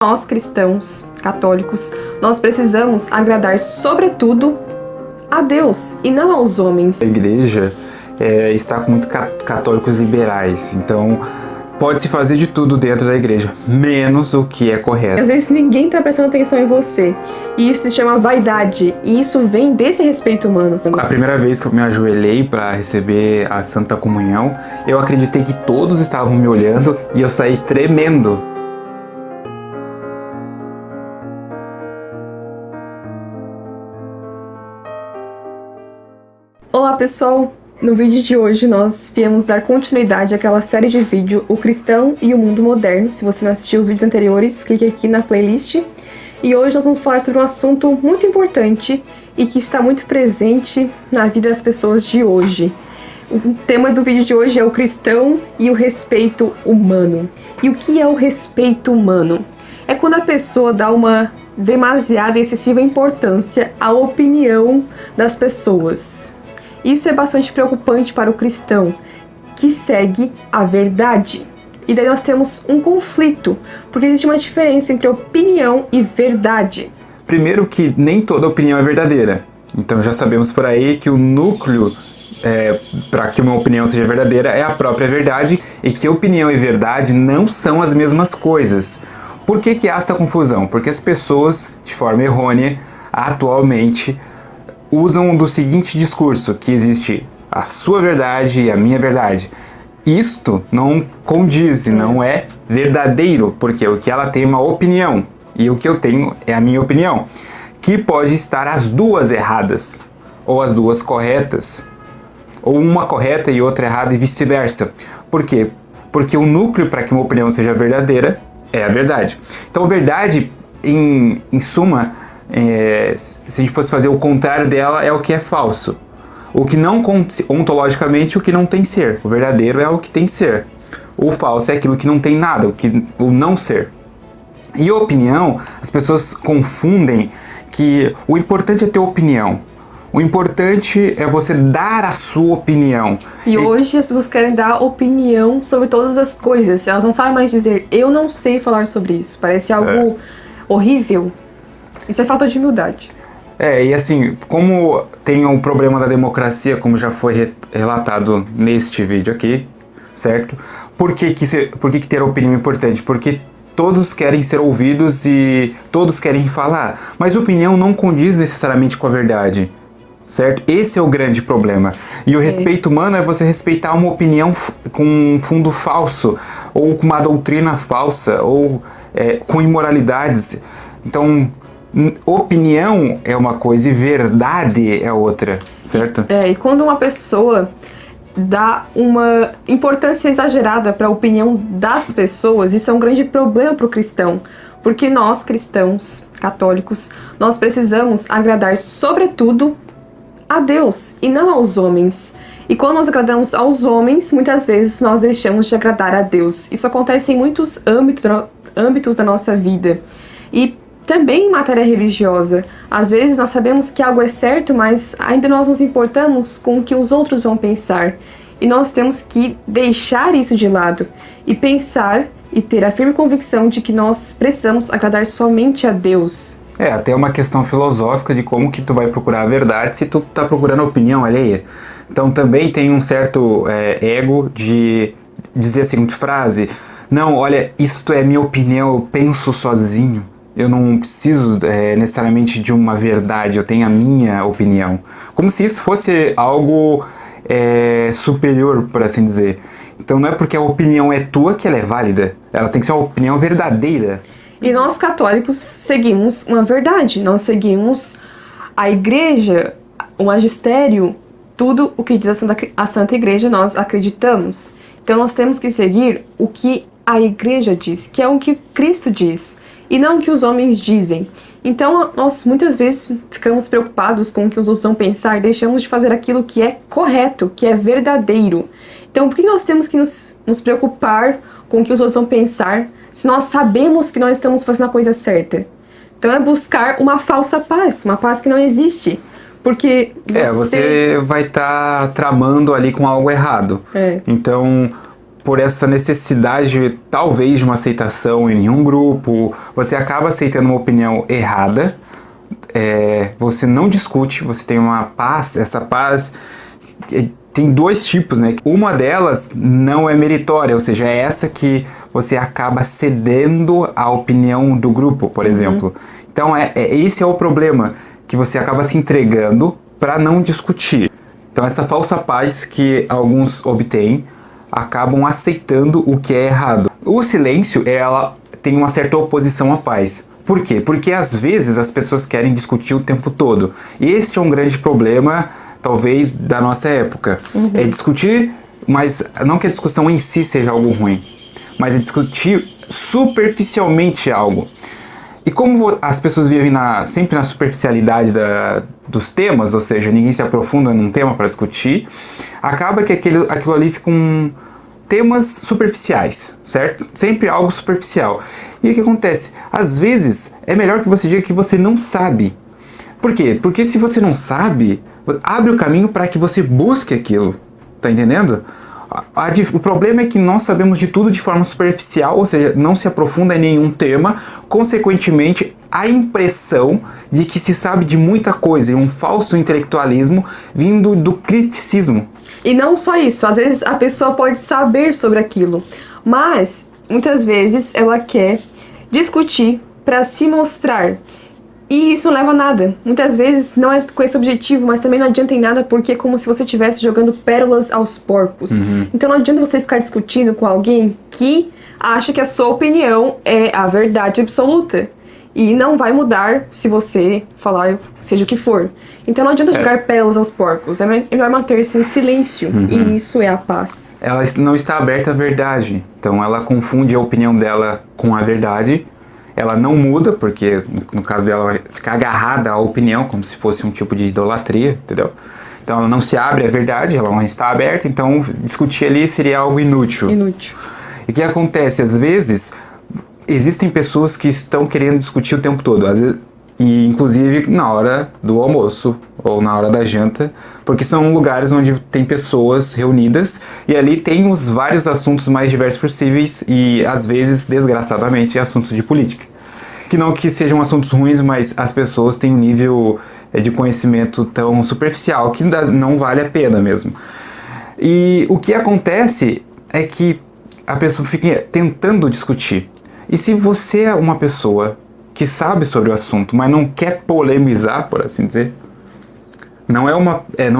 Nós, cristãos, católicos, nós precisamos agradar, sobretudo, a Deus e não aos homens. A igreja está com muitos católicos liberais, então pode-se fazer de tudo dentro da igreja, menos o que é correto. Às vezes ninguém está prestando atenção em você, e isso se chama vaidade, e isso vem desse respeito humano. A primeira vez que eu me ajoelhei para receber a Santa Comunhão, eu acreditei que todos estavam me olhando e eu saí tremendo. Olá pessoal, no vídeo de hoje nós viemos dar continuidade àquela série de vídeo O Cristão e o Mundo Moderno. Se você não assistiu os vídeos anteriores, clique aqui na playlist. E hoje nós vamos falar sobre um assunto muito importante e que está muito presente na vida das pessoas de hoje. O tema do vídeo de hoje é o cristão e o respeito humano. E o que é o respeito humano? É quando a pessoa dá uma demasiada e excessiva importância à opinião das pessoas. Isso é bastante preocupante para o cristão, que segue a verdade. E daí nós temos um conflito, porque existe uma diferença entre opinião e verdade. Primeiro que nem toda opinião é verdadeira. Então já sabemos por aí que o núcleo para que uma opinião seja verdadeira é a própria verdade, e que opinião e verdade não são as mesmas coisas. Por que há essa confusão? Porque as pessoas, de forma errônea, atualmente usam do seguinte discurso, que existe a sua verdade e a minha verdade. Isto não condiz, não é verdadeiro, porque o que ela tem é uma opinião, e o que eu tenho é a minha opinião, que pode estar as duas erradas, ou as duas corretas, ou uma correta e outra errada e vice-versa. Por quê? Porque o núcleo para que uma opinião seja verdadeira é a verdade. Então, verdade, em suma, se a gente fosse fazer o contrário dela, é o que é falso. O que não, ontologicamente, o que não tem ser. O verdadeiro é o que tem ser. O falso é aquilo que não tem nada, o não ser. E opinião, as pessoas confundem que o importante é ter opinião. O importante é você dar a sua opinião. E hoje as pessoas querem dar opinião sobre todas as coisas. Elas não sabem mais dizer, eu não sei falar sobre isso. Parece algo horrível. Isso é falta de humildade. E assim, como tem um problema da democracia, como já foi relatado neste vídeo aqui, certo? Por que ter opinião é importante? Porque todos querem ser ouvidos e todos querem falar. Mas opinião não condiz necessariamente com a verdade, certo? Esse é o grande problema. E o respeito humano é você respeitar uma opinião com um fundo falso, ou com uma doutrina falsa, ou com imoralidades. Então, opinião é uma coisa e verdade é outra, certo? E quando uma pessoa dá uma importância exagerada para a opinião das pessoas, isso é um grande problema para o cristão. Porque nós, cristãos, católicos, nós precisamos agradar, sobretudo, a Deus e não aos homens. E quando nós agradamos aos homens, muitas vezes nós deixamos de agradar a Deus. Isso acontece em muitos âmbitos da nossa vida. E também em matéria religiosa. Às vezes nós sabemos que algo é certo, mas ainda nós nos importamos com o que os outros vão pensar. E nós temos que deixar isso de lado e pensar e ter a firme convicção de que nós precisamos agradar somente a Deus. Até uma questão filosófica de como que tu vai procurar a verdade se tu tá procurando a opinião alheia. Então também tem um certo ego de dizer a seguinte frase: não, olha, isto é minha opinião, eu penso sozinho. Eu não preciso necessariamente de uma verdade, eu tenho a minha opinião. Como se isso fosse algo superior, por assim dizer. Então não é porque a opinião é tua que ela é válida, ela tem que ser uma opinião verdadeira. E nós católicos seguimos uma verdade, nós seguimos a igreja, o magistério, tudo o que diz a Santa Igreja nós acreditamos. Então nós temos que seguir o que a igreja diz, que é o que Cristo diz, e não o que os homens dizem. Então nós muitas vezes ficamos preocupados com o que os outros vão pensar e deixamos de fazer aquilo que é correto, que é verdadeiro. Então por que nós temos que nos preocupar com o que os outros vão pensar, se nós sabemos que nós estamos fazendo a coisa certa? Então é buscar uma falsa paz, uma paz que não existe. Porque você vai estar tramando ali com algo errado. Então, por essa necessidade, talvez, de uma aceitação em nenhum grupo, você acaba aceitando uma opinião errada, você não discute, você tem uma paz, essa paz tem dois tipos, né? Uma delas não é meritória, ou seja, é essa que você acaba cedendo à opinião do grupo, por exemplo. Então, esse é o problema, que você acaba se entregando para não discutir. Então, essa falsa paz que alguns obtêm, acabam aceitando o que é errado. O silêncio, ela tem uma certa oposição à paz. Por quê? Porque às vezes as pessoas querem discutir o tempo todo. E esse é um grande problema, talvez, da nossa época. É discutir, mas não que a discussão em si seja algo ruim, mas é discutir superficialmente algo. E como as pessoas vivem sempre na superficialidade dos temas, ou seja, ninguém se aprofunda num tema para discutir, acaba que aquilo ali fica temas superficiais, certo? Sempre algo superficial. E o que acontece? Às vezes, é melhor que você diga que você não sabe. Por quê? Porque se você não sabe, abre o caminho para que você busque aquilo. Tá entendendo? O problema é que nós sabemos de tudo de forma superficial, ou seja, não se aprofunda em nenhum tema, consequentemente, a impressão de que se sabe de muita coisa e um falso intelectualismo vindo do criticismo. E não só isso, às vezes a pessoa pode saber sobre aquilo, mas muitas vezes ela quer discutir para se mostrar. E isso não leva a nada. Muitas vezes não é com esse objetivo, mas também não adianta em nada, porque é como se você estivesse jogando pérolas aos porcos. Então não adianta você ficar discutindo com alguém que acha que a sua opinião é a verdade absoluta. E não vai mudar se você falar seja o que for. Então não adianta jogar pérolas aos porcos. É melhor manter-se em silêncio. E isso é a paz. Ela não está aberta à verdade. Então ela confunde a opinião dela com a verdade. Ela não muda, porque no caso dela vai ficar agarrada à opinião, como se fosse um tipo de idolatria, entendeu? Então ela não se abre à verdade, ela não está aberta, então discutir ali seria algo inútil. E o que acontece? Às vezes, existem pessoas que estão querendo discutir o tempo todo, às vezes, e inclusive na hora do almoço ou na hora da janta, porque são lugares onde tem pessoas reunidas e ali tem os vários assuntos mais diversos possíveis e às vezes, desgraçadamente, assuntos de política. Que não que sejam assuntos ruins, mas as pessoas têm um nível de conhecimento tão superficial que não vale a pena mesmo. E o que acontece é que a pessoa fica tentando discutir. E se você é uma pessoa que sabe sobre o assunto, mas não quer polemizar, por assim dizer, não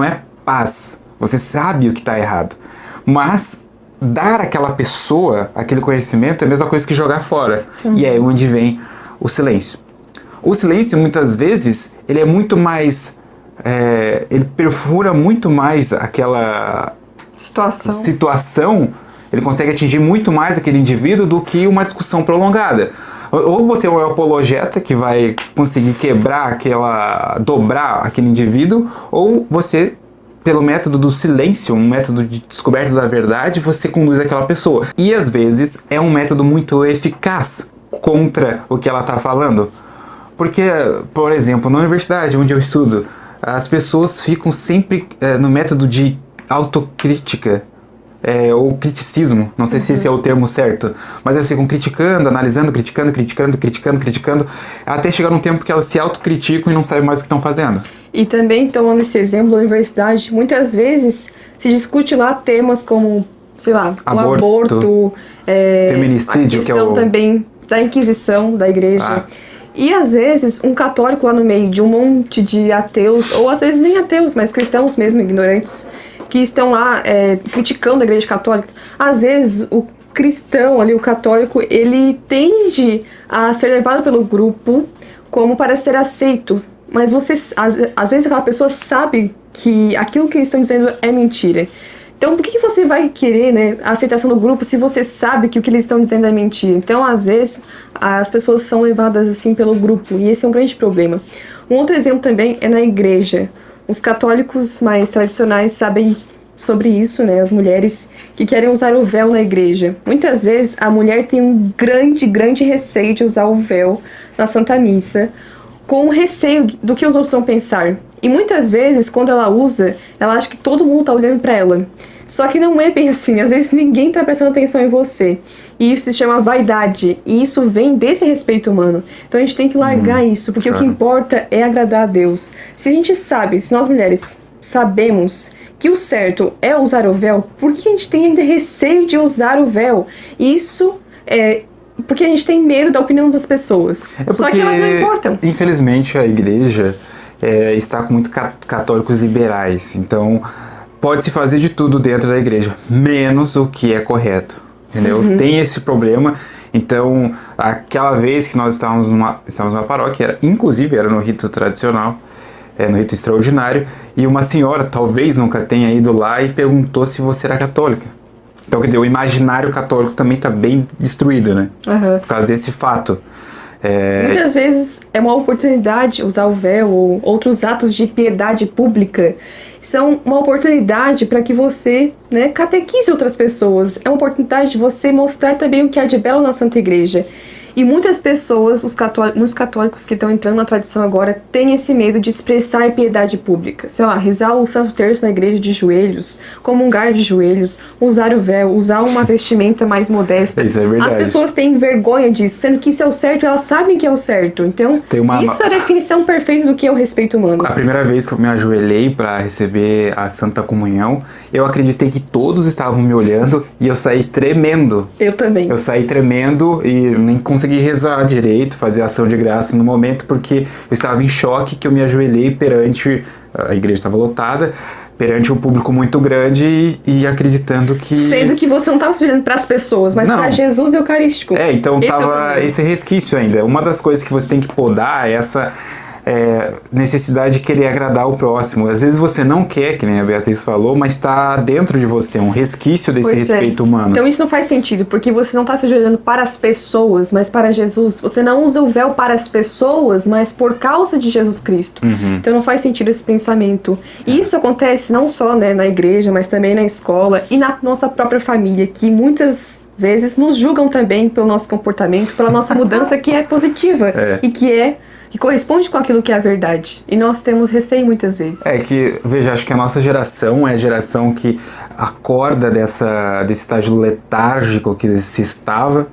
é paz. Você sabe o que está errado. Mas dar àquela pessoa aquele conhecimento é a mesma coisa que jogar fora. E é onde vem o silêncio. O silêncio, muitas vezes, ele é muito mais... ele perfura muito mais aquela situação. Ele consegue atingir muito mais aquele indivíduo do que uma discussão prolongada. Ou você é um apologeta que vai conseguir dobrar aquele indivíduo, ou você, pelo método do silêncio, um método de descoberta da verdade, você conduz aquela pessoa. E às vezes é um método muito eficaz contra o que ela está falando. Porque, por exemplo, na universidade onde eu estudo, as pessoas ficam sempre no método de autocrítica. Ou criticismo, não sei se esse é o termo certo, mas elas ficam criticando, analisando, criticando, até chegar num tempo que elas se autocriticam e não sabem mais o que estão fazendo. E também, tomando esse exemplo da universidade, muitas vezes se discute lá temas como, sei lá, o aborto, feminicídio, a questão também da Inquisição da igreja. E às vezes um católico lá no meio de um monte de ateus, ou às vezes nem ateus, mas cristãos mesmo, ignorantes, que estão lá criticando a igreja católica. Às vezes o cristão ali, o católico, ele tende a ser levado pelo grupo como para ser aceito. Mas às vezes aquela pessoa sabe que aquilo que eles estão dizendo é mentira. Então por que você vai querer, né, a aceitação do grupo se você sabe que o que eles estão dizendo é mentira? Então às vezes as pessoas são levadas assim pelo grupo, e esse é um grande problema. Um outro exemplo também é na igreja. Os católicos mais tradicionais sabem sobre isso, né? As mulheres que querem usar o véu na igreja. Muitas vezes a mulher tem um grande receio de usar o véu na Santa Missa, com receio do que os outros vão pensar. E muitas vezes, quando ela usa, ela acha que todo mundo tá olhando para ela. Só que não é bem assim, às vezes ninguém tá prestando atenção em você. E isso se chama vaidade, e isso vem desse respeito humano. Então a gente tem que largar isso, porque o que importa é agradar a Deus. Se a gente sabe, se nós mulheres sabemos que o certo é usar o véu, por que a gente tem ainda receio de usar o véu? Isso é porque a gente tem medo da opinião das pessoas. Só que elas não importam. Infelizmente a igreja está com muito católicos liberais, então pode-se fazer de tudo dentro da igreja, menos o que é correto, entendeu? Tem esse problema. Então, aquela vez que nós estávamos numa paróquia, inclusive era no rito tradicional, no rito extraordinário, e uma senhora, talvez nunca tenha ido lá, e perguntou se você era católica. Então, quer dizer, o imaginário católico também está bem destruído, né? Por causa desse fato. Muitas vezes é uma oportunidade usar o véu ou outros atos de piedade pública. São uma oportunidade para que você, catequize outras pessoas. É uma oportunidade de você mostrar também o que há de belo na Santa Igreja. E muitas pessoas, muitos católicos que estão entrando na tradição agora, têm esse medo de expressar piedade pública. Sei lá, rezar o Santo Terço na igreja de joelhos, comungar de joelhos, usar o véu, usar uma vestimenta mais modesta. Isso é verdade. As pessoas têm vergonha disso, sendo que isso é o certo, elas sabem que é o certo. Então, isso é a definição perfeita do que é o respeito humano. A primeira vez que eu me ajoelhei para receber a Santa Comunhão, eu acreditei que todos estavam me olhando e eu saí tremendo. Eu também. Eu saí tremendo e nem consegui rezar direito, fazer ação de graça no momento, porque eu estava em choque que eu me ajoelhei perante, a igreja estava lotada, perante um público muito grande e acreditando que... Sendo que você não estava se ajoelhando para as pessoas, mas para Jesus Eucarístico. Então tava esse resquício ainda. Uma das coisas que você tem que podar é essa necessidade de querer agradar o próximo. Às vezes você não quer, que nem a Beatriz falou, mas está dentro de você, um resquício desse respeito humano. Então isso não faz sentido, porque você não está se ajoelhando para as pessoas, mas para Jesus. Você não usa o véu para as pessoas, mas por causa de Jesus Cristo. Então não faz sentido esse pensamento. E isso acontece não só na igreja, mas também na escola e na nossa própria família, que muitas vezes nos julgam também pelo nosso comportamento, pela nossa mudança que é positiva e que corresponde com aquilo que é a verdade. E nós temos receio muitas vezes. Veja, acho que a nossa geração é a geração que acorda desse estágio letárgico que se estava,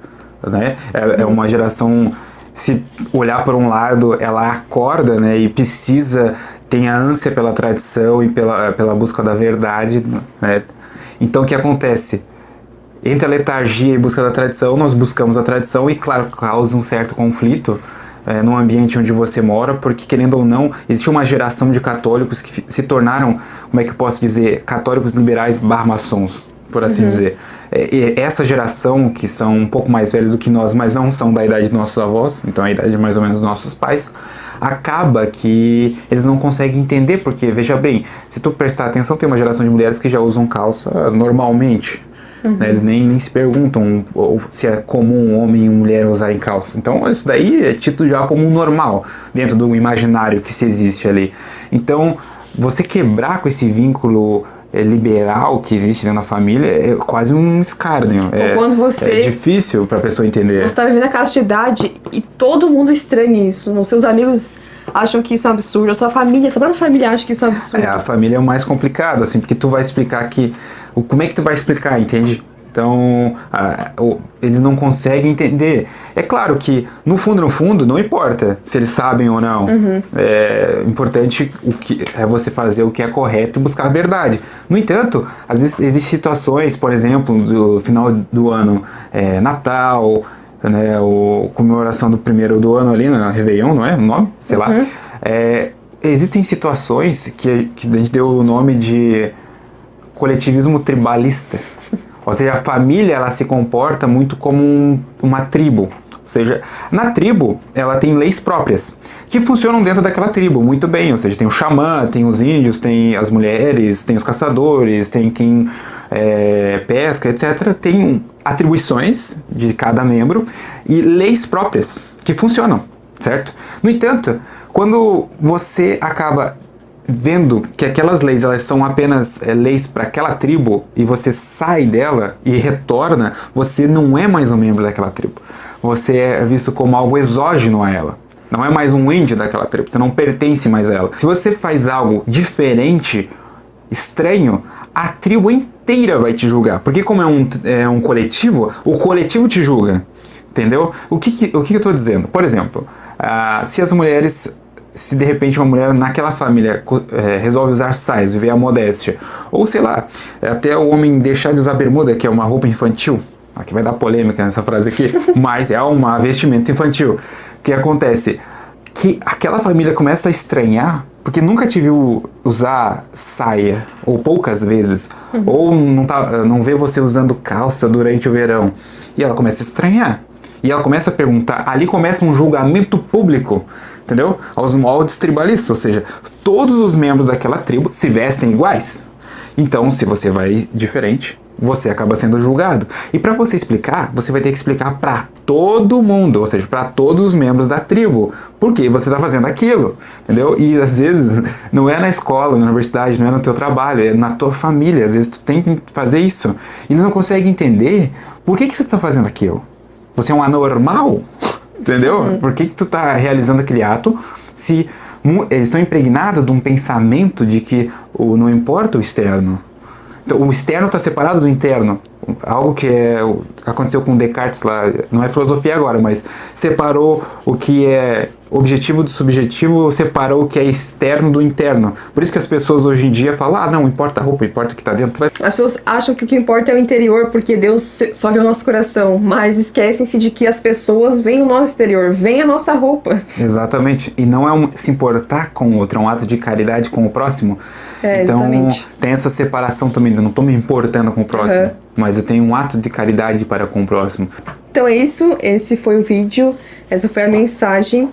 né? É uma geração, se olhar por um lado, ela acorda, né? E tem a ânsia pela tradição e pela busca da verdade, né? Então, o que acontece? Entre a letargia e busca da tradição, nós buscamos a tradição e, claro, causa um certo conflito no ambiente onde você mora, porque, querendo ou não, existe uma geração de católicos que se tornaram, como é que eu posso dizer, católicos liberais maçons, por assim dizer. E essa geração, que são um pouco mais velhos do que nós, mas não são da idade dos nossos avós, então a idade mais ou menos dos nossos pais, acaba que eles não conseguem entender, porque, veja bem, se tu prestar atenção, tem uma geração de mulheres que já usam calça normalmente. Eles nem se perguntam se é comum um homem e uma mulher usarem calça. Então isso daí é tido já como um normal dentro do imaginário que se existe ali. Então você quebrar com esse vínculo liberal que existe dentro da família é quase um escárnio. É difícil para a pessoa entender. Você está vivendo a castidade e todo mundo estranha isso. Os seus amigos acham que isso é um absurdo, a sua própria família acha que isso é um absurdo. A família é o mais complicado, assim, porque tu vai explicar como é que tu vai explicar, entende? Então, eles não conseguem entender. É claro que, no fundo, não importa se eles sabem ou não. É importante é você fazer o que é correto e buscar a verdade. No entanto, às vezes existem situações, por exemplo, do final do ano, Natal, né, comemoração do primeiro do ano ali, no Réveillon, não é o nome? Sei lá. Existem situações que a gente deu o nome de coletivismo tribalista. Ou seja, a família ela se comporta muito como uma tribo. Ou seja, na tribo ela tem leis próprias que funcionam dentro daquela tribo muito bem. Ou seja, tem o xamã, tem os índios, tem as mulheres, tem os caçadores, tem quem pesca, etc. Tem atribuições de cada membro e leis próprias que funcionam, certo? No entanto, quando você acaba vendo que aquelas leis elas são apenas leis para aquela tribo e você sai dela e retorna, você não é mais um membro daquela tribo. Você é visto como algo exógeno a ela. Não é mais um índio daquela tribo, você não pertence mais a ela. Se você faz algo diferente estranho, a tribo inteira vai te julgar. Porque como é um coletivo, o coletivo te julga. Entendeu? O que eu tô dizendo? Por exemplo, se de repente uma mulher naquela família resolve usar saias, viver a modéstia, ou sei lá, até o homem deixar de usar bermuda, que é uma roupa infantil, aqui vai dar polêmica nessa frase aqui, mas é uma vestimenta infantil. O que acontece? Que aquela família começa a estranhar, porque nunca te viu usar saia, ou poucas vezes, ou não vê você usando calça durante o verão, e ela começa a estranhar. E ela começa a perguntar, ali começa um julgamento público, entendeu? Aos moldes tribalistas, ou seja, todos os membros daquela tribo se vestem iguais. Então, se você vai diferente, você acaba sendo julgado. E para você explicar, você vai ter que explicar para todo mundo, ou seja, para todos os membros da tribo, por que você está fazendo aquilo, entendeu? E às vezes não é na escola, na universidade, não é no teu trabalho, é na tua família. Às vezes tu tem que fazer isso. E eles não conseguem entender por que você está fazendo aquilo. Você é um anormal, entendeu? Por que tu tá realizando aquele ato se eles estão impregnados de um pensamento de que não importa o externo. Então, o externo está separado do interno. Algo que aconteceu com Descartes lá, não é filosofia agora, mas separou o que é objetivo do subjetivo, separou o que é externo do interno. Por isso que as pessoas hoje em dia falam, não importa a roupa, importa o que está dentro. As pessoas acham que o que importa é o interior, porque Deus só vê o nosso coração, mas esquecem-se de que as pessoas veem o nosso exterior, veem a nossa roupa. Exatamente. E não é se importar com o outro, é um ato de caridade com o próximo. Então, exatamente. Tem essa separação também, eu não estou me importando com o próximo, mas eu tenho um ato de caridade para com o próximo. Então é isso, esse foi o vídeo, essa foi a mensagem,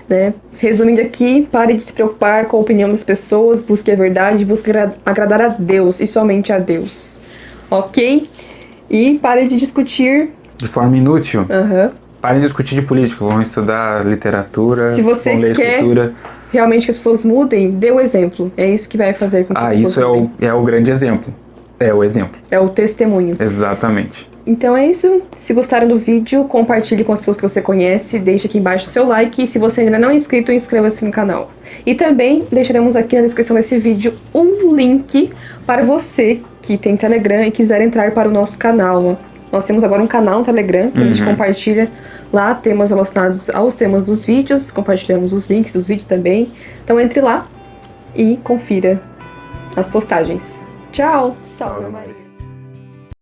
né? Resumindo aqui, pare de se preocupar com a opinião das pessoas, busque a verdade, busque agradar a Deus e somente a Deus, ok? E pare de discutir... De forma inútil. Pare de discutir de política, vamos estudar literatura, se você vamos ler escritura. Realmente que as pessoas mudem, dê o exemplo, é isso que vai fazer com que as pessoas mudem. Isso é o grande exemplo. É o exemplo. É o testemunho. Exatamente. Então é isso. Se gostaram do vídeo, compartilhe com as pessoas que você conhece, deixe aqui embaixo o seu like e se você ainda não é inscrito, inscreva-se no canal. E também deixaremos aqui na descrição desse vídeo um link para você que tem Telegram e quiser entrar para o nosso canal. Nós temos agora um canal no Telegram que a gente compartilha lá temas relacionados aos temas dos vídeos, compartilhamos os links dos vídeos também. Então entre lá e confira as postagens. Tchau! Salve Maria!